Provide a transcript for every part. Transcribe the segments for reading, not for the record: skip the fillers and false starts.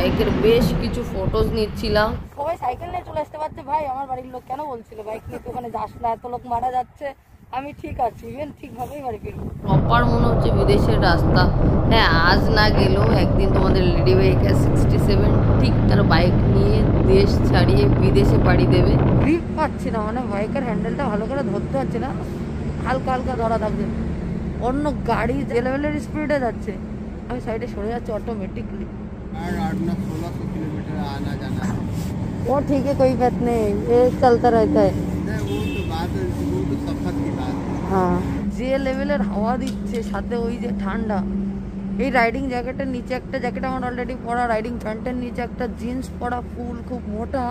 বাইকের বেশ কিছু ফটোজ নিচ্ছিলাম। সবাই সাইকেল নিয়ে চলে আসতে পারছে ভাই, আমার বাড়ির লোক কেন বলছিল বাইক নিয়ে ওখানে যাস না, এত লোক মারা যাচ্ছে। আমি ঠিক আছি, ইভেন ঠিকভাবেই বাড়ি ফিরবো। প্রপার মনে হচ্ছে বিদেশের রাস্তা। হ্যাঁ, আজ না গেলেও একদিন তোমাদের লেডি বাইকার 67 ঠিক তার বাইক নিয়ে দেশ ছাড়িয়ে বিদেশে পাড়ি দেবে। গ্রিপ পাচ্ছি না, মানে বাইকের হ্যান্ডেলটা ভালো করে ধরতে পারছি না, হালকা হালকা ধরা থাকছে। অন্য গাড়ি যে লেভেলের স্পিডে যাচ্ছে, আমি সাইডে সরে যাচ্ছি ऑटोमेटिकली। और 1600 किलोमीटर आना जाना है। वो ठीक है, कोई बात नहीं, ये चलता रहता है। वो तो बात है, वो तो सफर की बात है। हाँ, যে লেভেলের হাওয়া দিচ্ছে সাথে ওই যে ঠান্ডা, এই রাইডিং জ্যাকেটের নিচে একটা জ্যাকেট আমার অলরেডি পরা, রাইডিং প্যান্টের নিচে একটা জিন্স পরা ফুল খুব মোটা,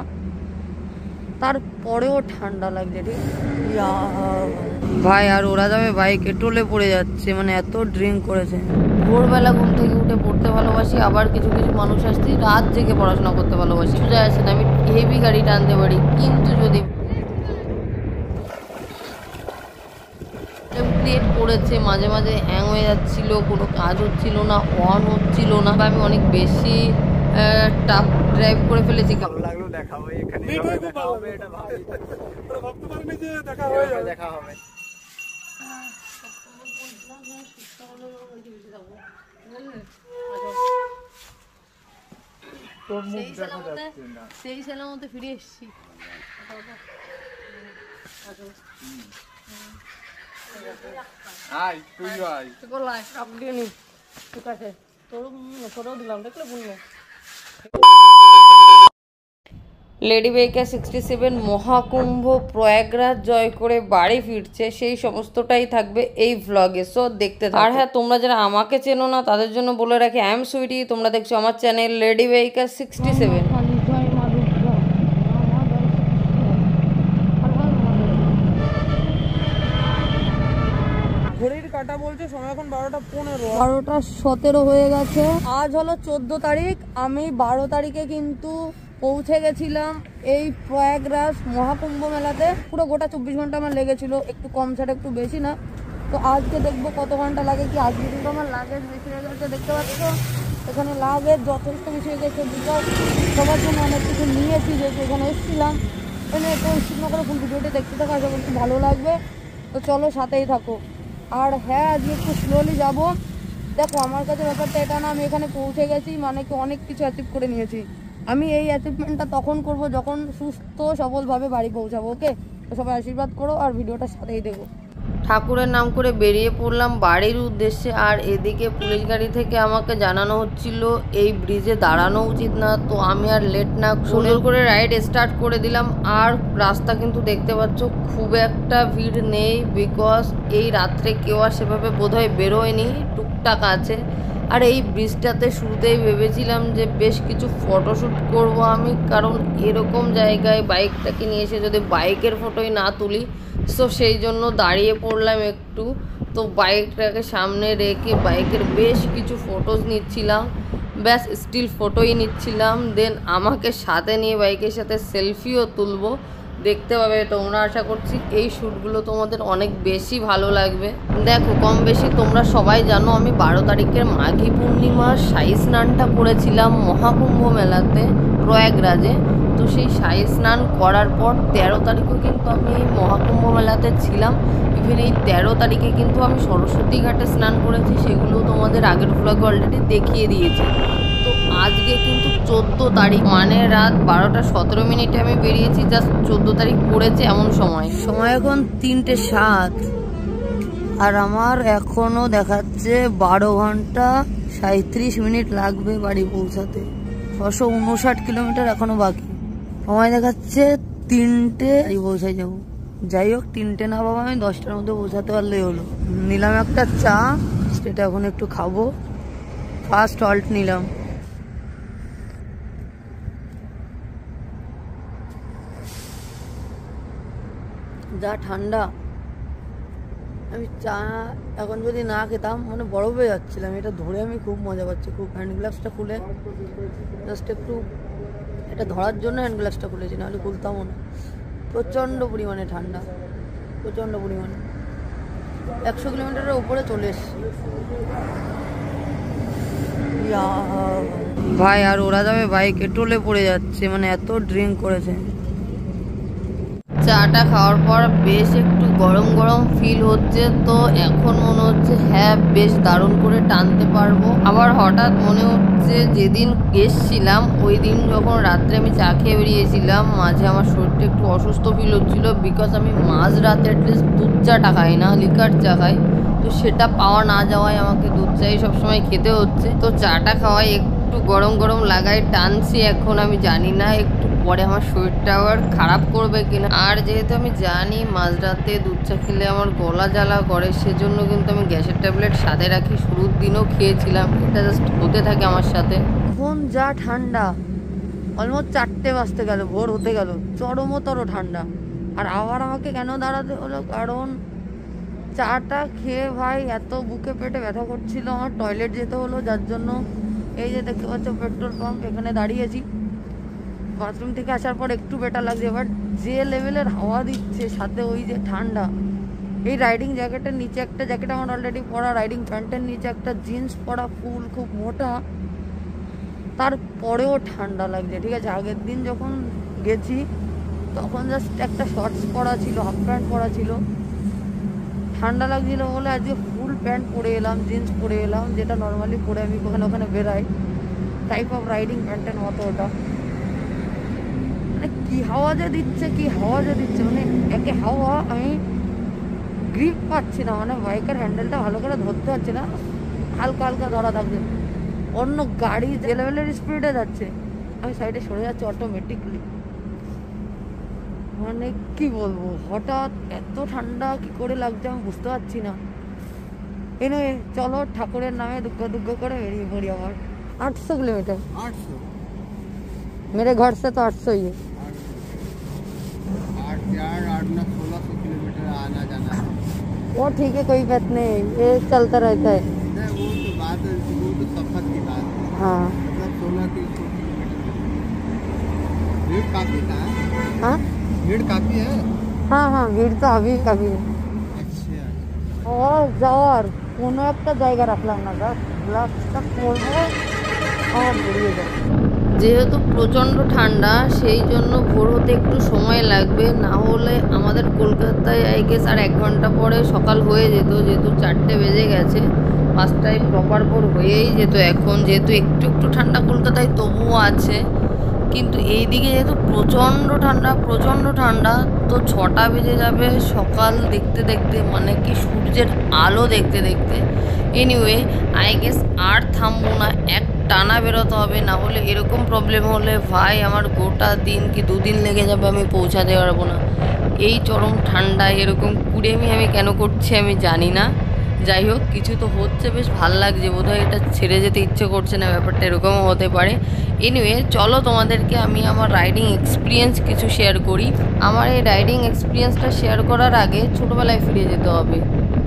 তারপরেও ঠান্ডা লাগছে। ঠিক ভাই, আর ওরা যাবে বাইকে, টোলে পড়ে যাচ্ছে, মানে এত ড্রিঙ্ক করেছে। ভোরবেলা ঘুম থেকে উঠে পড়তে ভালোবাসি, আবার কিছু কিছু মানুষ আসছি রাত জেগে পড়াশোনা করতে ভালোবাসি। সোজা আসেন আমি হেভি গাড়ি টানতে পারি, কিন্তু যদি ক্রিয়েট করেছে মাঝে মাঝে হ্যাং হয়ে যাচ্ছিল, কোনো কাজ হচ্ছিল না, অন হচ্ছিল না, বা আমি অনেক বেশি টাফ ড্রাইভ করে ফেলেছি। ভালো লাগলো, দেখা হবে এখানে, দেখা হবে, এটা ভাবি ভাবতে পারিনি যে দেখা হয়ে যাবে, দেখা হবে। সেই ছেলের মধ্যে ফিরে এসেছি। আয় তুই আয়, ঠিক আছে, তোরও দিলাম, দেখলে বলবো। লেডি বাইকার 67 মহাকুম্ভ প্রয়াগরাজ জয় করে বাড়ি ফিরছে, সেই সমস্তটাই থাকবে এই ভ্লগে, সো দেখতে থাকো। আর হ্যাঁ, তোমরা যারা আমাকে চেনো না তাদের জন্য বলে রাখি, আই এম সুইটি, তোমরা দেখছো আমার চ্যানেল লেডি বাইকার 67। ঘড়ির কাঁটা বলছে সময় এখন 12:17 হয়ে গেছে। আজ হলো 14 তারিখ, আমি 12 তারিখে কিন্তু পৌঁছে গেছিলাম এই প্রয়াগরাজ মহাকুম্ভ মেলাতে। পুরো গোটা 24 ঘন্টা আমার লেগেছিল, একটু কম ছাড়া একটু বেশি না। তো আজকে দেখবো কত ঘন্টা লাগে। কি আজকে কিন্তু আমার লাগেজ বেশি হয়ে গেছে, দেখতে পাচ্ছ এখানে লাগেজ যথেষ্ট বেশি হয়ে গেছে, বিকজ সবার জন্য অনেক কিছু নিয়েছি, যেহেতু এখানে এসেছিলাম। এখানে একটু শুকনো করে ফুল ভিডিওটি দেখতে থাকো, আশা করছি ভালো লাগবে। তো চলো সাথেই থাকো। আর হ্যাঁ, আজকে একটু স্লোলি যাবো। দেখো, আমার কাছে ব্যাপারটা এটা না, আমি এখানে পৌঁছে গেছি মানে কি অনেক কিছু অ্যাচিভ করে নিয়েছি। আমি এই অ্যাচিভমেন্টটা তখন করব যখন সুস্থ সবলভাবে বাড়ি পৌঁছাবো। ওকে, তো সবাই আশীর্বাদ করো আর ভিডিওটা সাথেই দেখো। ঠাকুরের নাম করে বেরিয়ে পড়লাম বাড়ির উদ্দেশ্যে। আর এদিকে পুলিশ গাড়ি থেকে আমাকে জানানো হচ্ছিল এই ব্রিজে দাঁড়ানো উচিত না, তো আমি আর লেট না সুন্দর করে রাইড স্টার্ট করে দিলাম। আর রাস্তা কিন্তু দেখতে পাচ্ছ খুব একটা ভিড় নেই, বিকজ এই রাত্রে কেউ আর সেভাবে বোধহয় বেরোয়নি, টুকটাক আছে। আর এই ব্রিজটাতে শুরুতেই ভেবেছিলাম যে বেশ কিছু ফটোশ্যুট করব আমি, কারণ এরকম জায়গায় বাইকটাকে নিয়ে এসে যদি বাইকের ফটোই না তুলি, সো সেই জন্য দাঁড়িয়ে পড়লাম একটু। তো বাইকটাকে সামনে রেখে বাইকের বেশ কিছু ফটোজ নিচ্ছিলাম, ব্যাস স্টিল ফটোই নিচ্ছিলাম। দেন আমাকে সাথে নিয়ে বাইকের সাথে সেলফিও তুলবো, দেখতে পাবে তোমরা। আশা করছি এই শ্যুটগুলো তোমাদের অনেক বেশি ভালো লাগবে। দেখো, কম বেশি তোমরা সবাই জানো আমি 12 তারিখের মাঘী পূর্ণিমার শাহী স্নানটা করেছিলাম মহাকুম্ভ মেলাতে প্রয়াগরাজে। তো সেই শাহী স্নান করার পর 13 তারিখও কিন্তু আমি এই মহাকুম্ভ মেলাতে ছিলাম। ইভেন এই 13 তারিখে কিন্তু আমি সরস্বতী ঘাটে স্নান করেছি, সেগুলো তোমাদের আগের ব্লগে অলরেডি দেখিয়ে দিয়েছি। তো আজকে কিন্তু 14 তারিখ, মানে রাত 12:17 আমি বেরিয়েছি, জাস্ট 14 তারিখ পড়েছে এমন সময় এখন 3:07, আর আমার এখনো দেখাচ্ছে 12 ঘন্টা 37 মিনিট লাগবে বাড়ি পৌঁছাতে। 659 কিলোমিটার এখনো বাকি। সময় দেখাচ্ছে 3টে, পৌঁছাই যাবো। যাই হোক, 3টে না বাবা, আমি 10টার মধ্যে পৌঁছাতে পারলেই হলো। নিলাম একটা চা, সেটা এখন একটু খাবো। ফার্স্ট হল্ট নিলাম। যা ঠান্ডা, আমি চা এখন যদি না খেতাম মানে বরফ হয়ে যাচ্ছিলাম। এটা ধরে আমি খুব মজা পাচ্ছি, খুব। হ্যান্ড গ্লাভসটা খুলে জাস্ট একটু এটা ধরার জন্য হ্যান্ড গ্লাভসটা খুলেছি, নাহলে খুলতামও না। প্রচণ্ড পরিমাণে ঠান্ডা, প্রচণ্ড পরিমাণে। 100 কিলোমিটারের উপরে চলে এসছি। ভাই আর ওরা যাবে বাইকে, টোলে পড়ে যাচ্ছে, মানে এত ড্রিঙ্ক করেছে। চাটা খাওয়ার পর বেশ একটু গরম গরম ফিল হচ্ছে, তো এখন মনে হচ্ছে হ্যাঁ বেশ দারুণ করে টানতে পারবো। আবার হঠাৎ মনে হচ্ছে যেদিন এসছিলাম ওই দিন যখন রাত্রে আমি চা খেয়ে বেরিয়েছিলাম, মাঝে আমার শরীরটা একটু অসুস্থ ফিল হচ্ছিলো, বিকজ আমি মাঝ রাতে অ্যাটলিস্ট দুধ চাটা খাই না, লিকার চা খাই। তো সেটা পাওয়া না যাওয়ায় আমাকে দুধ চাই সবসময় খেতে হচ্ছে। তো চাটা খাওয়াই একটু গরম গরম লাগাই টানছি। এখন আমি জানি না একটু পরে আমার শরীরটা আবার খারাপ করবে কিনা। আর যেহেতু আমি জানি মাঝরাতে দুধ চা খেলে আমার গলা জ্বালা করে, সেজন্য কিন্তু আমি গ্যাসের ট্যাবলেট সাথে রাখি। শুরুর দিনও খেয়েছিলাম, এটা জাস্ট হতে থাকে আমার সাথে। এখন যা ঠান্ডা, অলমোস্ট 4টে বাজতে গেল, ভোর হতে গেল, চরমতর ঠান্ডা। আর আবার আমাকে কেন দাঁড়াতে হলো, কারণ চাটা খেয়ে ভাই এত বুকে পেটে ব্যথা করছিল, আমার টয়লেট যেতে হলো। যার জন্য এই যে দেখতে পাচ্ছ পেট্রোল পাম্প, এখানে দাঁড়িয়েছি। বাথরুম থেকে আসার পর একটু বেটার লাগছে, বাট যে লেভেলের হাওয়া দিচ্ছে সাথে ওই যে ঠান্ডা। এই রাইডিং জ্যাকেটের নিচে একটা জ্যাকেট আমার অলরেডি পরা, রাইডিং প্যান্টের নিচে একটা জিন্স পরা ফুল খুব মোটা, তারপরেও ঠান্ডা লাগছে। ঠিক আছে, আগের দিন যখন গেছি তখন জাস্ট একটা শর্টস পরা ছিল, হাফ প্যান্ট পরা ছিল, ঠান্ডা লাগছিল বলে আজকে ফুল প্যান্ট পরে এলাম, জিন্স পরে এলাম, যেটা নর্মালি পরে আমি ওখানে ওখানে বেরাই, টাইপ অফ রাইডিং প্যান্টের মতো ওটা। মানে কি হাওয়া যে দিচ্ছে, কি হাওয়া যে দিচ্ছে, মানে একে হাওয়া, আমি গ্রিপ পাচ্ছি না, মানে বাইকের হ্যান্ডেলটা ভালো করে ধরতে পারছি না, হালকা হালকা ধরা থাকছে। অন্য গাড়ি যে লেভেলের স্পিডে যাচ্ছে, আমি সাইডে সরে যাচ্ছি অটোমেটিকলি। মানে কি বলবো, হঠাৎ এত ঠান্ডা কি করে লাগছে আমি বুঝতে পারছি না। এনিওয়ে চলো ঠাকুরের নামে দুগ্গ দুগ্গ করে বেরিয়ে পড়ি। আবার 800 किलोमीटर, 800 मेरे घर से तो 800 ही है। 8 1600 किलोमीटर आना जाना है। वो ठीक है, कोई बात नहीं, ये चलता रहता है। नहीं वो तो बात है, वो तो सफर की बात है। हाँ मतलब 1600 किलोमीटर भीड़ काफी था। हाँ भीड़ काफी है। हाँ हाँ, भीड़ तो अभी कभी है। अच्छा और যাওয়ার কোনো একটা জায়গা রাখলাম না, গ্লাসটা করবো আমার বেরিয়ে যাবে। যেহেতু প্রচণ্ড ঠান্ডা, সেই জন্য ভোর হতে একটু সময় লাগবে, না হলে আমাদের কলকাতায় আই গেস আর 1 ঘন্টা পরে সকাল হয়ে যেত। যেহেতু 4টে বেজে গেছে, 5টায় প্রপার ভোর হয়েই যেত। এখন যেহেতু একটু একটু ঠান্ডা কলকাতায় তবুও আছে, কিন্তু এই দিকে যেহেতু প্রচণ্ড ঠান্ডা, তো 6টা বেজে যাবে সকাল দেখতে দেখতে, মানে কি সূর্যের আলো দেখতে দেখতে। এনিওয়ে আই গেস আর থামবো না, এক টানা বেরোতে হবে, না হলে এরকম প্রবলেম হলে ভাই আমার গোটা দিন কি 2 দিন লেগে যাবে, আমি পৌঁছাতে পারবো না। এই চরম ঠান্ডায় এরকম কুড়েমি আমি কেন করছি আমি জানি না। যাই হোক, কিছু তো হচ্ছে, বেশ ভাল লাগছে, বোধহয় এটা ছেড়ে যেতে ইচ্ছে করছে না, ব্যাপারটা এরকমও হতে পারে। এনিওয়ে চলো তোমাদেরকে আমি আমার রাইডিং এক্সপিরিয়েন্স কিছু শেয়ার করি। আমার এই রাইডিং এক্সপিরিয়েন্সটা শেয়ার করার আগে ছোটোবেলায় ফিরে যেতে হবে,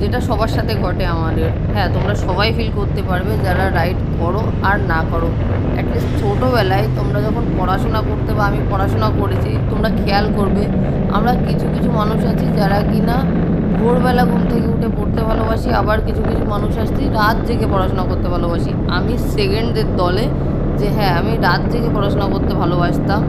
যেটা সবার সাথে ঘটে আমাদের। হ্যাঁ, তোমরা সবাই ফিল করতে পারবে যারা রাইড করো আর না করো। অ্যাটলিস্ট ছোটোবেলায় তোমরা যখন পড়াশোনা করতে, বা আমি পড়াশোনা করেছি, তোমরা খেয়াল করবে আমরা কিছু কিছু মানুষ আছি যারা কিনা ভোরবেলা ঘুম থেকে উঠে পড়তে ভালোবাসি, আবার কিছু কিছু মানুষ আসছি রাত জেগে পড়াশোনা করতে ভালোবাসি। আমি সেকেন্ডের দলে, যে হ্যাঁ আমি রাত জেগে পড়াশোনা করতে ভালোবাসতাম।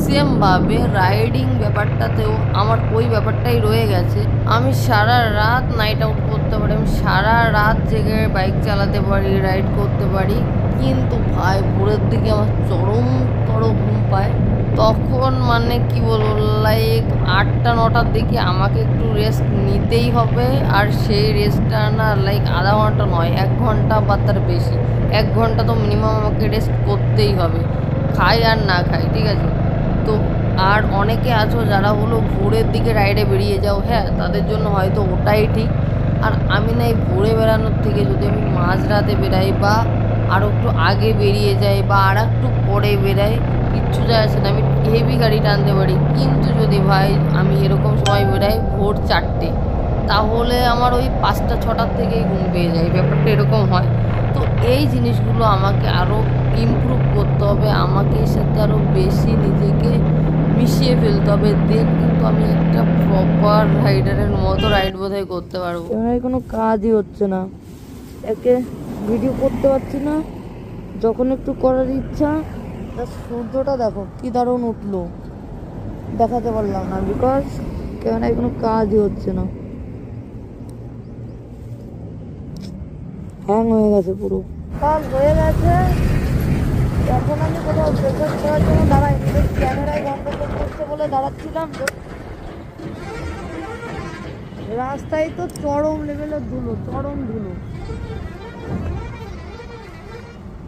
সেমভাবে রাইডিং ব্যাপারটাতেও আমার ওই ব্যাপারটাই রয়ে গেছে। আমি সারা রাত নাইট আউট করতে পারি, আমি সারা রাত জেগে বাইক চালাতে পারি, রাইড করতে পারি, কিন্তু ভাই ভোরের দিকে আমার চরমতর ঘুম পায়। তখন মানে কি বলবো, লাইক 8টা 9টার দিকে আমাকে একটু রেস্ট নিতেই হবে। আর সেই রেস্টটা না লাইক আধা ঘন্টা নয়, 1 ঘন্টা বা তার বেশি, 1 ঘন্টা তো মিনিমাম আমাকে রেস্ট করতেই হবে, খাই আর না খাই, ঠিক আছে। তো আর অনেকে আছো যারা হলো ভোরের দিকে রাইডে বেরিয়ে যাও, হ্যাঁ তাদের জন্য হয়তো ওটাই ঠিক। আর আমি না এই ভোরে বেরানোর থেকে যদি আমি মাঝরাতে বেরাই, বা আরও একটু আগে বেরিয়ে যাই, বা আর একটু পরে বেরাই, কিচ্ছু যায় আসে না, আমি হেভি গাড়ি টানতে পারি। কিন্তু যদি ভাই আমি এরকম সময় বেরাই ভোর 4টে, তাহলে আমার ওই 5টা 6টার থেকেই ঘুম পেয়ে যায়, ব্যাপারটা এরকম হয়। তো এই জিনিসগুলো আমাকে আরও ইমপ্রুভ করতে হবে, আমাকে এর সাথে আরও বেশি নিজেকে মিশিয়ে ফেলতে হবে, দেন কিন্তু আমি একটা প্রপার রাইডারের মতো রাইড বোধহয় করতে পারবো। ক্যামেরায় কোনো কাজই হচ্ছে না, একে ভিডিও করতে পারছি না, যখন একটু করার ইচ্ছা, সূর্যটা দেখো কি দারুণ উঠলো, দেখাতে পারলাম না বিকজ ক্যামেরায় কোনো কাজই হচ্ছে না, হ্যাং হয়ে গেছে পুরো। কাজ হয়ে গেছে, এখন আমি কোথাও ব্রেকফাস্ট করার জন্য দাঁড়াই, ক্যামেরায় গন্ডগোল করছে বলে দাঁড়াচ্ছিলাম। রাস্তায় তো চরম লেভেলের ধুলো, চরম ধুলো,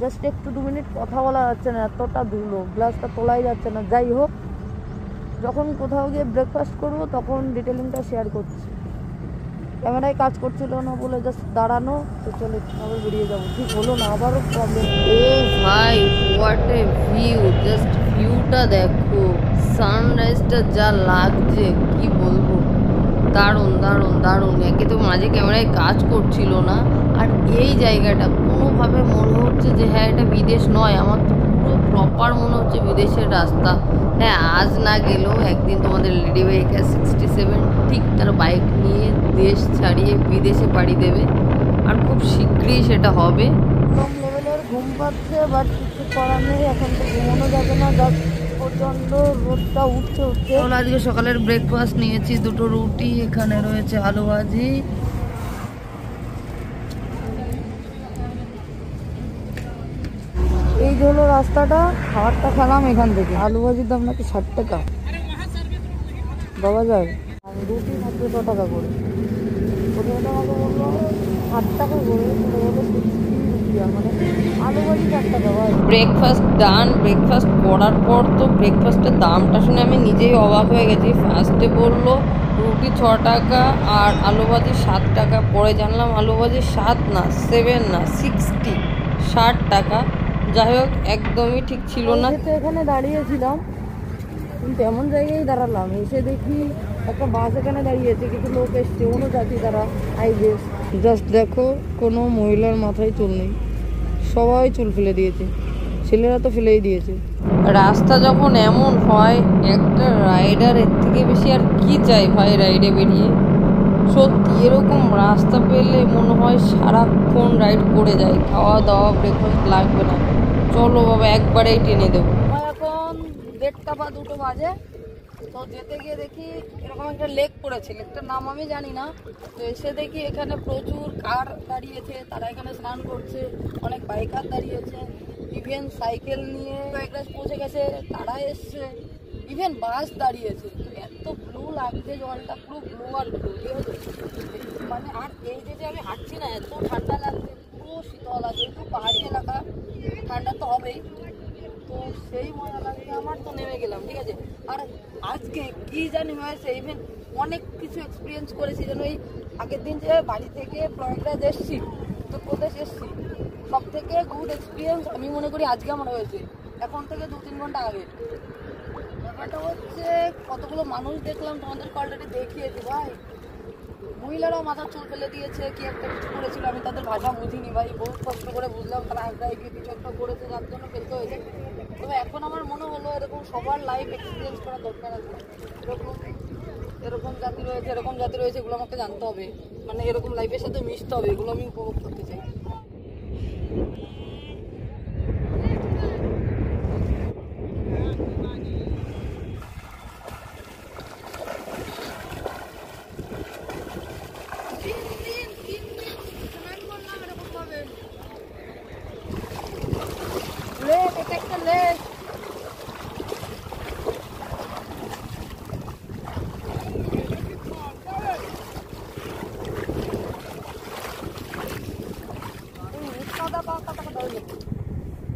জাস্ট একটু 2 মিনিট কথা বলা যাচ্ছে না, এতটা ধুলো, গ্লাসটা তোলাই যাচ্ছে না। যাই হোক, যখন কোথাও গিয়ে ব্রেকফাস্ট করবো তখন ডিটেলিংটা শেয়ার করছি। ক্যামেরায় কাজ করছিল না বলে জাস্ট দাঁড়ানো, তো চলে আবার বেরিয়ে যাবো। ঠিক হলো না, আবারও প্রবলেম। ও ভাই, হোয়াট এ ভিউ, জাস্ট ভিউটা দেখো, সানরাইজটা যা লাগছে কি বলবো, দারুণ দারুণ দারুণ। একে তো মাঝে ক্যামেরায় কাজ করছিল না, আর এই জায়গাটা কোনোভাবে মনে হচ্ছে যে হ্যাঁ এটা বিদেশ নয়, আমার তো পুরো প্রপার মনে হচ্ছে বিদেশের রাস্তা। হ্যাঁ, আজ না গেলেও একদিন তোমাদের লেডি বাইকার 67 ঠিক তার বাইক নিয়ে দেশ ছাড়িয়ে বিদেশে পাড়ি দেবে, আর খুব শীঘ্রই সেটা হবে। কম লেভেলের ঘুম পাচ্ছে, বাট কিছু করার নেই, এখন তো ঘুমানো যাবে না, জাস্ট প্রচণ্ড রোদটা উঠছে। আজকে সকালের ব্রেকফাস্ট নিয়েছি 2টো রুটি, এখানে রয়েছে আলু ভাজি। এই যে হলো রাস্তাটা, খাবারটা খেলাম এখান থেকে। আলু ভাজির দাম নাকি 60 টাকা, বাবা যায়। আর রুটি মাত্র 100 টাকা করে। প্রথমে আমাকে বললো 8 টাকা করে, বললো 60 রুপিয়া, মানে আলু ভাজি 4 টাকা। ভাই ব্রেকফাস্ট ডান। ব্রেকফাস্ট করার পর তো ব্রেকফাস্টের দামটা শুনে আমি নিজেই অবাক হয়ে গেছি। ফার্স্টে বললো রুটি 6 টাকা আর আলু ভাজি 7 টাকা, পরে জানলাম আলু ভাজি 7 না 7 না 60 টাকা। যাই হোক, একদমই ঠিক ছিল না। তো এখানে দাঁড়িয়েছিলাম, কিন্তু এমন জায়গায় দাঁড়ালাম, এসে দেখি একটা বাস এখানে দাঁড়িয়েছে, কিছু লোক এসছে, অন্য জাতি তারা, আই গেস। জাস্ট দেখো, কোনো মহিলার মাথায় চুল নেই, সবাই চুল ফেলে দিয়েছে, ছেলেরা তো ফেলেই দিয়েছে। রাস্তা যখন এমন হয়, একটা রাইডার এর থেকে বেশি আর কি চাই ভাই রাইডে বেরিয়ে। সত্যি এরকম রাস্তা পেলে মনে হয় সারাক্ষণ রাইড করে যায়, খাওয়া দাওয়া ব্রেকফাস্ট লাগবে না। চলো বাবা, একবারেই টেনে দেবো। আমার এখন 1:30 বা 2টো বাজে, তো যেতে গিয়ে দেখি এরকম একটা লেক পড়েছে, লেকটার নাম আমি জানি না। তো এসে দেখি এখানে প্রচুর কার দাঁড়িয়েছে, তারা এখানে স্নান করছে, অনেক বাইকার দাঁড়িয়েছে, ইভেন সাইকেল নিয়ে কয়েকটা পৌঁছে গেছে, তারা এসছে, ইভেন বাস দাঁড়িয়েছে। এত ব্লু লাগছে জলটা, পুরো ব্লু আর ব্লু, ঠিক আছে। মানে আর এই যে আমি হাঁটছি না, এত ঠান্ডা লাগছে, পুরো শীতল আছে, একটু পাহাড়ি এলাকা, ঠান্ডা তো হবেই। তো সেই মজা লাগছে আমার, তো নেমে গেলাম, ঠিক আছে। আর আজকে কি জানি হয়েছে, ইভেন অনেক কিছু এক্সপিরিয়েন্স করেছি। যেন এই আগের দিন যে বাড়ি থেকে প্রয়াগরাজ এসছি, উত্তরপ্রদেশ এসছি, সব থেকে গুড এক্সপিরিয়েন্স আমি মনে করি আজকে আমার হয়েছে, এখন থেকে 2-3 ঘন্টা আগে। ব্যাপারটা হচ্ছে কতগুলো মানুষ দেখলাম, তোমাদেরকে অলরেডি দেখিয়েছি ভাই। মহিলারাও মাথার চুল ফেলে দিয়েছে, কি একটা কিছু করেছিল, আমি তাদের ভাষা বুঝিনি ভাই, বহুত কষ্ট করে বুঝলাম তারা আগ্রায় গিয়ে কিছু একটা করেছে, যার জন্য ফেলতে হয়েছে। তবে এখন আমার মনে হলো এরকম সবার লাইফ এক্সপিরিয়েন্স করা দরকার আছে। এরকম জাতি রয়েছে, এরকম জাতি রয়েছে, এগুলো আমাকে জানতে হবে, মানে এরকম লাইফের সাথে মিশতে হবে, এগুলো আমি উপভোগ করতে চাই। লেক, এটা একটা লেক।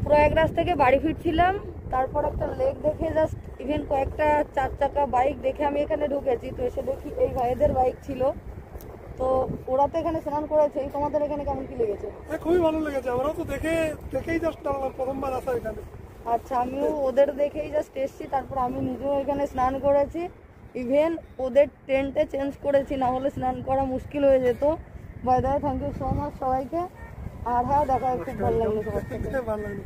প্রয়াগরাজ থেকে বাড়ি ফিরছিলাম, তারপর একটা লেক দেখে জাস্ট ইভেন কয়েকটা 4 চাকা বাইক দেখে আমি এখানে ঢুকেছি। তো এসে দেখি এই ভাইদের বাইক ছিল, তো ওরা তো এখানে স্নান করেছে। তোমাদের এখানে কেমন কি লেগেছে? খুবই ভালো লেগেছে, আমরাও তো দেখেই জাস্ট নামলাম, প্রথমবার আসা এখানে। আচ্ছা, আমিও ওদের দেখেই জাস্ট এসছি, তারপর আমি নিজেও এখানে স্নান করেছি। ইভেন ওদের টেন্টে চেঞ্জ করেছি, না হলে স্নান করা মুশকিল হয়ে যেত। By the way, thank you so much সবাইকে। আর হ্যাঁ, দেখা খুব ভালো লাগলো সবার সাথে। ভালো লাগলো।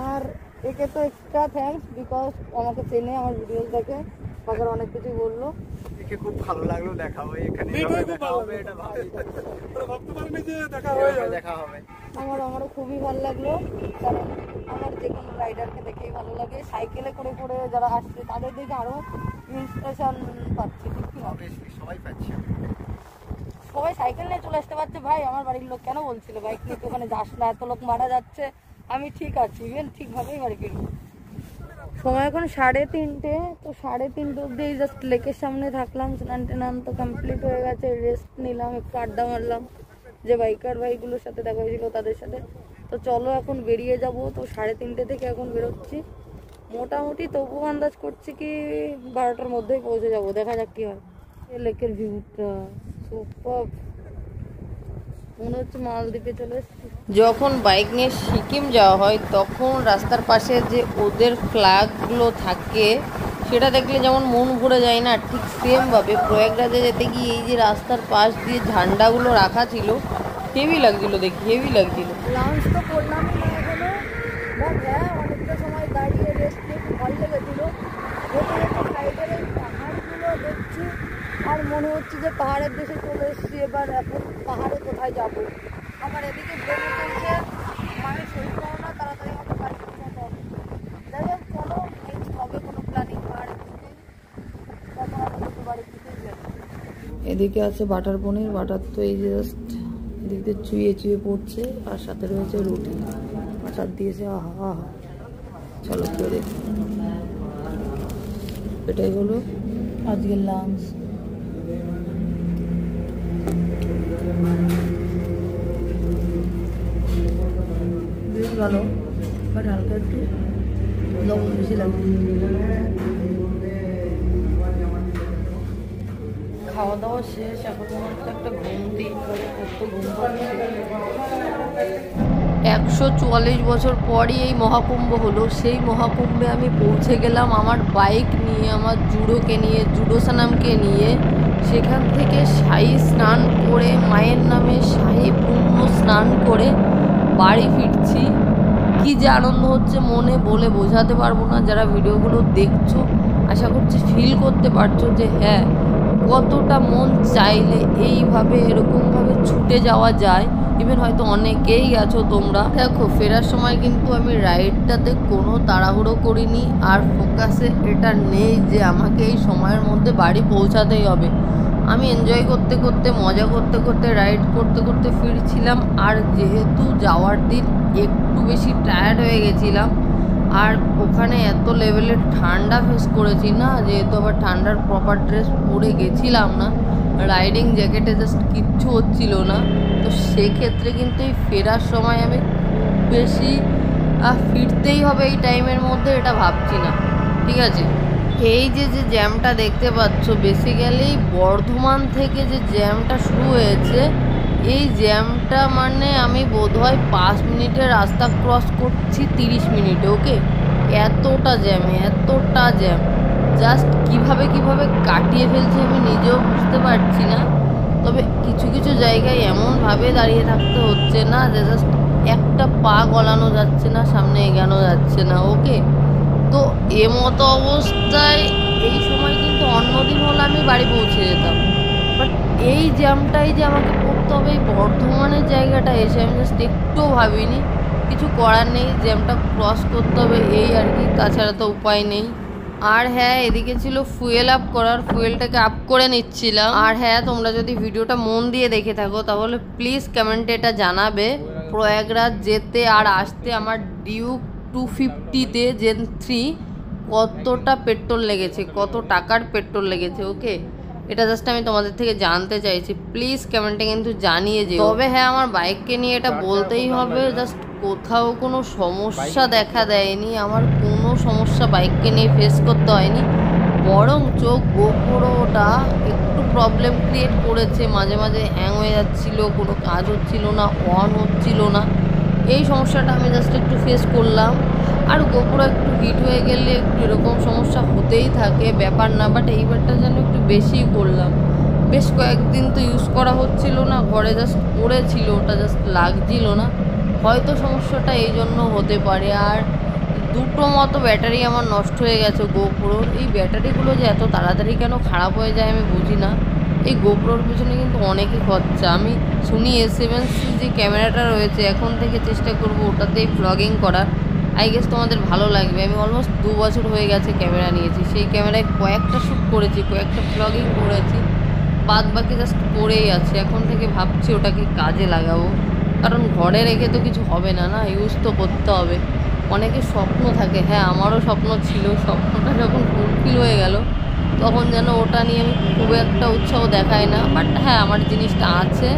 আর একে তো এক্সট্রা থ্যাঙ্কস, বিকজ আমাকে চেনে, আমার ভিডিওস দেখে, বাজার অনেক কিছু বললো। দেখে খুব ভালো লাগলো, দেখা হয় এখানে দেখা হবে, এটা ভাবি ভাবতে পারিনি যে দেখা হয়ে যাবে। দেখা হবে। আমারও খুবই ভালো লাগলো, কারণ আমার যে কোনো রাইডারকে দেখেই ভালো লাগে। সাইকেলে করে করে যারা আসছে তাদের দেখে আরও ইন্সপিরেশন পাচ্ছি, ঠিক কি না? সবাই পাচ্ছি, সবাই সাইকেল নিয়ে চলে আসতে পারছে। ভাই আমার বাড়ির লোক কেন বলছিল বাইক নিয়ে তো ওখানে যাস না, এত লোক মারা যাচ্ছে। আমি ঠিক আছি, ইভেন ঠিকভাবেই বাড়ি ফিরবো। সময় এখন 3:30, তো 3:30 অব্দি এই জাস্ট লেকের সামনে থাকলাম। স্নান টান তো কমপ্লিট হয়ে গেছে, রেস্ট নিলাম, একটু আড্ডা মারলাম, যে বাইকার ভাইগুলোর সাথে দেখা হয়েছিল তাদের সাথে। তো চলো এখন বেরিয়ে যাব। তো 3:30 থেকে এখন বেরোচ্ছি, মোটামুটি তবুও আন্দাজ করছি কি 12টার মধ্যেই পৌঁছে যাব। দেখা যাক কি হয়। এই লেকের ভিউটা সুপার, মনে হচ্ছে মালদ্বীপে চলে এসেছি। যখন বাইক নিয়ে সিকিম যাওয়া হয় তখন রাস্তার পাশে যে ওদের ফ্ল্যাগগুলো থাকে সেটা দেখলে যেমন মন ভরে যায় না, ঠিক সেমভাবে প্রয়াগরাজে যেতে গিয়ে এই যে রাস্তার পাশ দিয়ে ঝান্ডাগুলো রাখা ছিল, হেভি লাগছিল, দেখি হেভি লাগছিল। লাঞ্চ তো করলামই না এখনো, বাট হ্যাঁ অনেকটা সময় দাঁড়িয়ে রেস্ট নিয়ে খুব ভালো লেগেছিলো। সাইডের এই পাহাড়গুলো দেখছি আর মনে হচ্ছে যে পাহাড়ের দেশে চলে এসেছি। এবার এখন পাহাড়ে কোথায় যাব? আমার এদিকে ব্রেনে চলছে মানে শরীর পাও না, তাড়াতাড়ি আমাকে বাড়ি পৌঁছাতে হবে। যাই হোক চলো, নেক্সট হবে কোনো প্ল্যানিং পাহাড়ের দিকে, তখন আমি বাড়ি দিকেই যাই। এদিকে আছে বাটার পনির, বাটার তো এই যে জাস্ট এদিক দিয়ে চুয়ে চুয়ে পড়ছে, আর সাথে রয়েছে রুটি, বাটার দিয়েছে, আহা আহা। চলো কেউ দেখি। এটাই হলো আজকের লাঞ্চ। বেশ ভালো, বাট হালকা একটু লবণ বেশি লাগে। খাওয়া দাওয়া শেষ, এখন মনে হচ্ছে একটা ঘুম দিই, কত ঘুম পাচ্ছে। 144 বছর পরই এই মহাকুম্ভ হলো। সেই মহাকুম্ভে আমি পৌঁছে গেলাম আমার বাইক নিয়ে, আমার জুডোকে নিয়ে, জুডো সানামকে নিয়ে। সেখান থেকে শাহী স্নান করে, মায়ের নামে শাহী পুণ্য স্নান করে বাড়ি ফিরছি। কি যে আনন্দ হচ্ছে মনে, বলে বোঝাতে পারবো না। যারা ভিডিওগুলো দেখছো আশা করছি ফিল করতে পারছো যে হ্যাঁ কতটা মন চাইলে এইভাবে এরকমভাবে ছুটে যাওয়া যায়। ইভেন হয়তো অনেকেই গেছো তোমরা। দেখো ফেরার সময় কিন্তু আমি রাইডটাতে কোনো তাড়াহুড়ো করিনি, আর ফোকাসে এটা নেই যে আমাকে এই সময়ের মধ্যে বাড়ি পৌঁছাতেই হবে। আমি এনজয় করতে করতে, মজা করতে করতে, রাইড করতে করতে ফিরছিলাম। আর যেহেতু যাওয়ার দিন একটু বেশি টায়ার্ড হয়ে গেছিলাম, আর ওখানে এত লেভেলের ঠান্ডা ফেস করেছি না, যেহেতু আবার ঠান্ডার প্রপার ড্রেস পরে গেছিলাম না, রাইডিং জ্যাকেটে জাস্ট কিচ্ছু হচ্ছিল না। তো সেক্ষেত্রে কিন্তু এই ফেরার সময় আমি খুব বেশি ফিরতেই হবে এই টাইমের মধ্যে এটা ভাবছি না, ঠিক আছে। এই যে যে জ্যামটা দেখতে পাচ্ছ, বেসিক্যালি বর্ধমান থেকে যে জ্যামটা শুরু হয়েছে, এই জ্যামটা মানে আমি বোধহয় 5 মিনিটে রাস্তা ক্রস করছি 30 মিনিটে। ওকে, এতটা জ্যাম, এতটা জ্যাম, জাস্ট কিভাবে কাটিয়ে ফেলছি আমি নিজেও বুঝতে পারছি না। তবে কিছু কিছু জায়গায় এমনভাবে দাঁড়িয়ে থাকতে হচ্ছে না যে জাস্ট একটা পা গলানো যাচ্ছে না, সামনে এগানো যাচ্ছে না। ওকে, তো মতো অবস্থায় এই সময় কিন্তু অন্যদিন হলে আমি বাড়ি পৌঁছে যেতাম, বাট এই জ্যামটাই যে আমাকে পড়তে হবে এই বর্ধমানের জায়গাটা এসে, আমি জাস্ট একটুও ভাবিনি। কিছু করার নেই, জ্যামটা ক্রস করতে হবে এই আর কি, তাছাড়া তো উপায় নেই। আর হ্যাঁ, এদিকে ছিল ফুয়েল আপ করার, ফুয়েলটাকে আপ করে নিচ্ছিলাম। আর হ্যাঁ, তোমরা যদি ভিডিওটা মন দিয়ে দেখে থাকো তাহলে প্লিজ কমেন্টে এটা জানাবে প্রয়াগরাজ যেতে আর আসতে আমার ডিউক 250-তে জেন 3 কতটা পেট্রোল লেগেছে, কত টাকার পেট্রোল লেগেছে। ওকে, এটা জাস্ট আমি তোমাদের থেকে জানতে চাইছি, প্লিজ কমেন্টে কিন্তু জানিয়ে যেও। তবে হ্যাঁ, আমার বাইককে নিয়ে এটা বলতেই হবে, জাস্ট কোথাও কোনো সমস্যা দেখা দেয়নি, আমার কোনো সমস্যা বাইককে নিয়ে ফেস করতে হয়নি। বরং গোপ্রোটা একটু প্রবলেম ক্রিয়েট করেছে, মাঝে মাঝে হ্যাং হয়ে যাচ্ছিল, কোনো কাজ হচ্ছিল না, অন হচ্ছিল না। এই সমস্যাটা আমি জাস্ট একটু ফেস করলাম। আর গোপ্রো একটু হিট হয়ে গেলে একটু এরকম সমস্যা হতেই থাকে, ব্যাপার না। বাট এইবারটা যেন একটু বেশিই করলাম। বেশ কয়েকদিন তো ইউজ করা হচ্ছিল না, ঘরে জাস্ট পড়েছিল, ওটা জাস্ট লাগছিল না। হয়তো সমস্যাটা এই জন্য হতে পারে। আর দুটো মতো ব্যাটারি আমার নষ্ট হয়ে গেছে গোপ্রোর। এই ব্যাটারিগুলো যে এত তাড়াতাড়ি কেন খারাপ হয়ে যায় আমি বুঝি না। এই গোপ্রোর পিছনে কিন্তু অনেকই খরচা। আমি শুনি A7C যে ক্যামেরাটা রয়েছে, এখন থেকে চেষ্টা করব ওটাতেই ভ্লগিং করার। আই গেস তোমাদের ভালো লাগবে। আমি অলমোস্ট 2 বছর হয়ে গেছে ক্যামেরা নিয়েছি, সেই ক্যামেরায় কয়েকটা শ্যুট করেছি, কয়েকটা ভ্লগিং করেছি, বাদ বাকি জাস্ট পড়েই আছে। এখন থেকে ভাবছি ওটাকে কাজে লাগাবো, কারণ ঘরে রেখে তো কিছু হবে না, না ইউজ তো করতে হবে। অনেকের স্বপ্ন থাকে, হ্যাঁ আমারও স্বপ্ন ছিল, স্বপ্নটা যখন ফুলফিল হয়ে গেল তখন যেন ওটা নিয়ে আমি খুব একটা উৎসাহ দেখাই না। বাট হ্যাঁ আমার জিনিসটা আছে,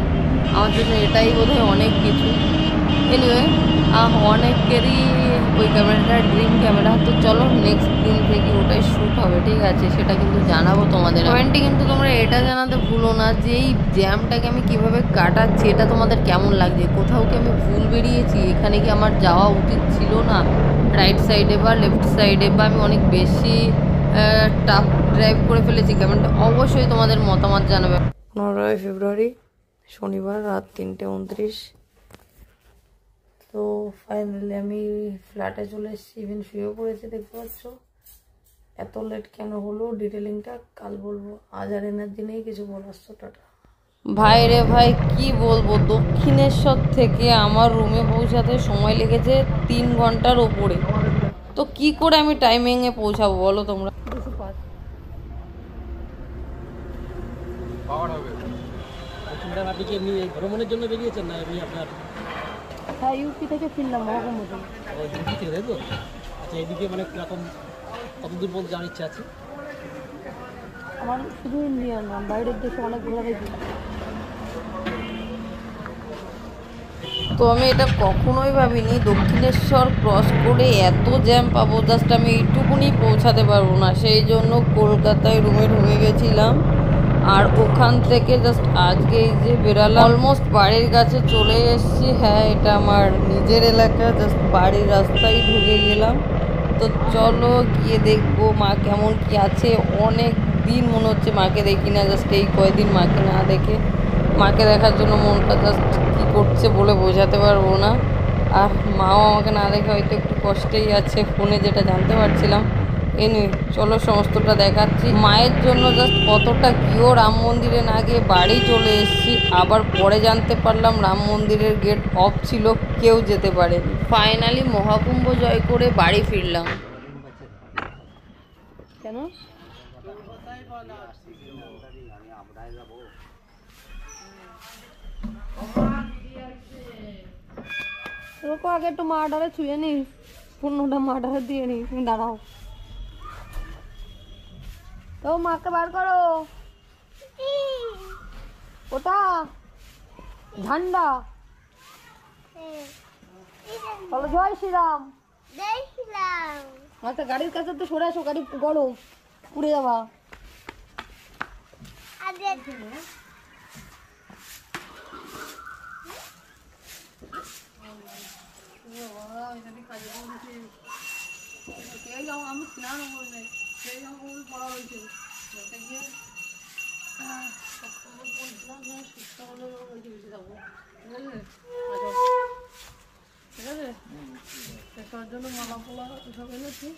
আমার জন্য এটাই বোধহয় অনেক কিছু। এনিওয়ে অনেকেরই ওই ক্যামেরাটা ড্রিম ক্যামেরা। তো চলো নেক্সট দিন থেকে ওটাই শ্যুট হবে, ঠিক আছে? সেটা কিন্তু জানাবো তোমাদের। কমেন্টে কিন্তু তোমরা এটা জানাতে ভুলো না যে এই জ্যামটাকে আমি কীভাবে কাটাচ্ছি, এটা তোমাদের কেমন লাগছে? কোথাও কি আমি ভুল বেরিয়েছি? এখানে কি আমার যাওয়া উচিত ছিল না, রাইট সাইডে বা লেফট সাইডে, বা আমি অনেক বেশি টাফ ড্রাইভ করে ফেলেছি? কমেন্টে অবশ্যই তোমাদের মতামত জানাবে। 15 ফেব্রুয়ারি শনিবার রাত 3:29। তো ফাইনালি আমি ফ্ল্যাটে চলে এসেছি, ইভেন শুয়েও পড়েছি, দেখতে পাচ্ছ। এত লেট কেন হলো ডিটেলিংটা কাল বলবো, আজ আর এনার্জি নেই কিছু বলার। টাটা ভাই রে ভাই, কি বলবো, দক্ষিণেশ্বর থেকে আমার রুমে পৌঁছাতে সময় লেগেছে 3 ঘন্টার ওপরে। তো কি করে আমি টাইমিংয়ে পৌঁছাবো বলো তোমরা? আপনি কি এমনি ভ্রমণের জন্য বেরিয়েছেন না এমনি আপনার? হ্যাঁ, ইউপি থেকে ফিরলাম মহাকুম্ভ থেকে। ইউপি থেকে, তাই তো? আচ্ছা, এদিকে মানে কিরকম, কতদূর পর্যন্ত যাওয়ার ইচ্ছা আছে? আমার শুধু ইন্ডিয়ান না, বাইরের দেশে অনেক ঘোরা দেখি। তো আমি এটা কখনোই ভাবিনি দক্ষিণেশ্বর ক্রস করে এত জ্যাম পাবো, জাস্ট আমি এইটুকুনি পৌঁছাতে পারবো না। সেই জন্য কলকাতায় রুমে ঢুকে গেছিলাম, আর ওখান থেকে জাস্ট আজকে এই যে বেরালাম, অলমোস্ট বাড়ির কাছে চলে এসেছি। হ্যাঁ এটা আমার নিজের এলাকা, জাস্ট বাড়ির রাস্তায় ঢুকে গেলাম। তো চলো গিয়ে দেখবো মা কেমন কি আছে। অনেক দিন মনে হচ্ছে মাকে দেখি না, জাস্ট এই কয়েকদিন মাকে না দেখে, মাকে দেখার জন্য মনটা জাস্ট কী করছে বলে বোঝাতে পারবো না। আর মাও আমাকে না দেখে হয়তো একটু কষ্টেই আছে ফোনে, যেটা জানতে পারছিলাম। এনিওয়ে চলো সমস্তটা দেখাচ্ছি। মায়ের জন্য জাস্ট কতটা গিয়েও রাম মন্দিরে না গিয়ে বাড়ি চলে এসেছি। আবার পরে জানতে পারলাম রাম মন্দিরের গেট অফ ছিল, কেউ যেতে পারেনি। ফাইনালি মহাকুম্ভ জয় করে বাড়ি ফিরলাম। কেন? তোকে আগে একটু মার্ডারে ছুঁয়ে নি, 15টা মার্ডারে দিয়ে নি। তুমি দাঁড়াও, তো মাকে বার করো। ওটা ঝান্ডা, বলো জয় শ্রীরাম। জয় শ্রীরাম। আচ্ছা গাড়ির কাছে তো সরে আসো, গাড়ি গরম, পুড়ে যাবা। আগে আমি স্নান করবে, সেই রকম পড়া হয়েছে। ঠিক আছে, তার জন্য মালা পোলা এসব এনেছি।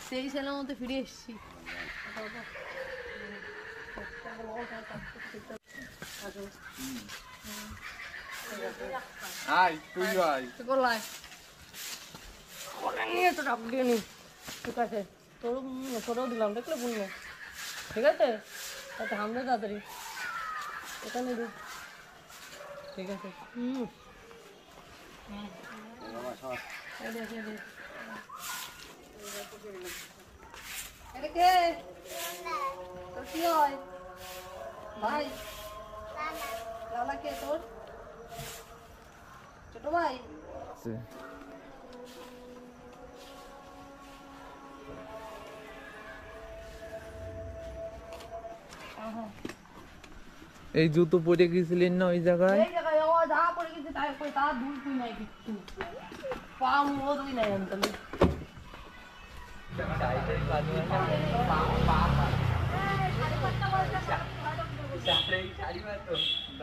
সেই ছেলের মধ্যে ফিরে এসছি। ঠিক আছে, তোরও দিলাম, দেখলে বললো। ঠিক আছে, তাতে হামলে তাড়াতাড়ি এখানে দিই। ঠিক আছে, তোর কি হয় ভাই? লালা কে তোর? ছোট ভাই? এই জুতো পরে গেছিলেন না ওই জায়গায়? এই জায়গায় ও যা পড়ে গেছে তাই কই, তা দুই তুই নাই কিছু, পা মুড়ো তুই নাই আনতাম।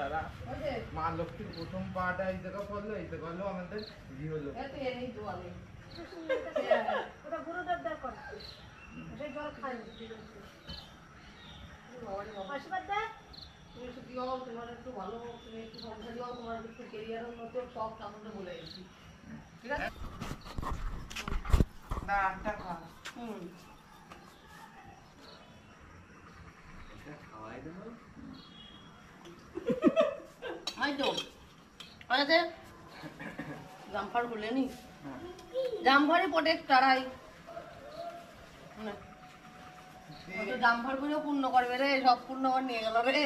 দাদা মা লক্ষ্মীর প্রথম পাটা এই জায়গা পড়লো, এই জায়গা হলো আমাদের ই হলো। ওটা গুরুদেব দেব করে সেই জল খাই আশীর্বাদ দে। তুমি একটু দিও, তোমার একটু ভালো, তুমি একটু সংসার দিও, তোমার একটু কেরিয়ারের মতো সব আমাদের বলে গেছি, ঠিক আছে? না আটটা খা। খাওয়াই দেবো। আই তো আরে জাম্পার খুলেনি, জাম্পারই প্রোটেক্টর আই জাম্পার গুলো পূর্ণ করবে রে, সব পূর্ণ নিয়ে গেল রে।